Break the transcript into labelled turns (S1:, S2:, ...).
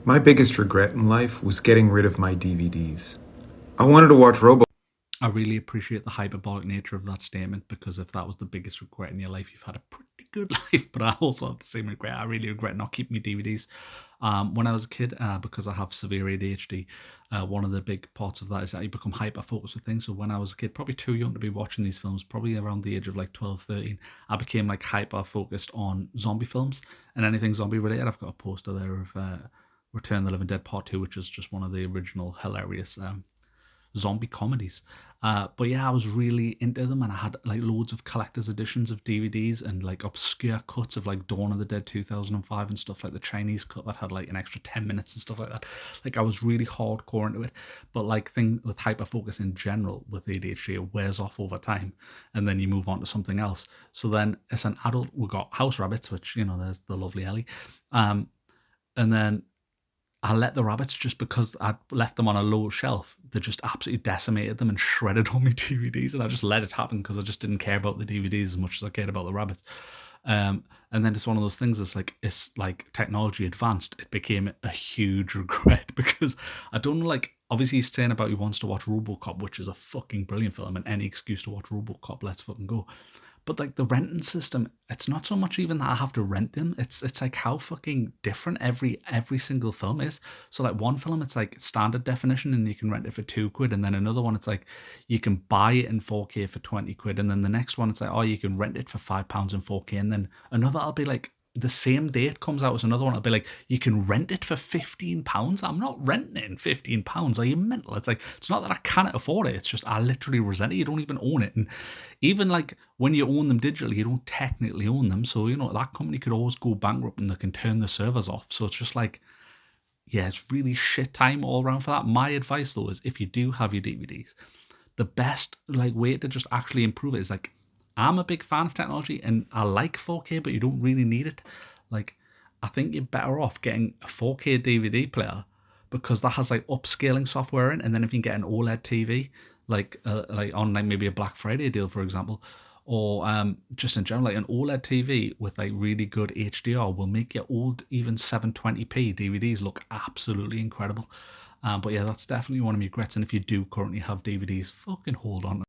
S1: My biggest regret in life was getting rid of my DVDs. I wanted to watch Robo.
S2: I really appreciate the hyperbolic nature of that statement because if that was the biggest regret in your life, you've had a pretty good life. But I also have the same regret. I really regret not keeping my DVDs. When I was a kid, because I have severe ADHD, one of the big parts of that is that you become hyper focused with things. So when I was a kid, probably too young to be watching these films, probably around the age of like 12, 13, I became like hyper focused on zombie films and anything zombie related. I've got a poster there of Return of the Living Dead Part 2, which is just one of the original hilarious zombie comedies. But yeah, I was really into them, and I had like loads of collector's editions of DVDs and like obscure cuts of like Dawn of the Dead 2005 and stuff like the Chinese cut that had like an extra 10 minutes and stuff like that. Like I was really hardcore into it, but like thing with hyperfocus in general with ADHD, it wears off over time, and then you move on to something else. So then as an adult, we got House Rabbits, which there's the lovely Ellie, um, and then I let the rabbits just because I'd left them on a low shelf. They just absolutely decimated them and shredded all my DVDs, and I just let it happen because I just didn't care about the DVDs as much as I cared about the rabbits. And then it's one of those things. It's like technology advanced. It became a huge regret because I don't know. Like obviously, he's saying about he wants to watch RoboCop, which is a fucking brilliant film, and any excuse to watch RoboCop, let's fucking go. But like the renting system, it's not so much even that I have to rent them. It's like how fucking different every single film is. So like one film it's like standard definition and you can rent it for £2, and then another one it's like you can buy it in 4K for £20, and then the next one it's like oh you can rent it for £5 in 4K, and then another I'll be like the same day it comes out as another one, I'll be like, you can rent it for £15. I'm not renting it in £15. Are you mental? It's like it's not that I can't afford it. It's just I literally resent it. You don't even own it, and even like when you own them digitally, you don't technically own them. So, that company could always go bankrupt and they can turn the servers off. So it's just like, yeah, it's really shit time all around for that. My advice though is if you do have your DVDs, the best like way to just actually improve it is like I'm a big fan of technology and I like 4K, but you don't really need it. Like I think you're better off getting a 4K DVD player because that has like upscaling software in, and then if you can get an OLED TV, like on like maybe a Black Friday deal, for example, or just in general, like an OLED TV with like really good HDR will make your old even 720p DVDs look absolutely incredible. But yeah, that's definitely one of my regrets. And if you do currently have DVDs, fucking hold on.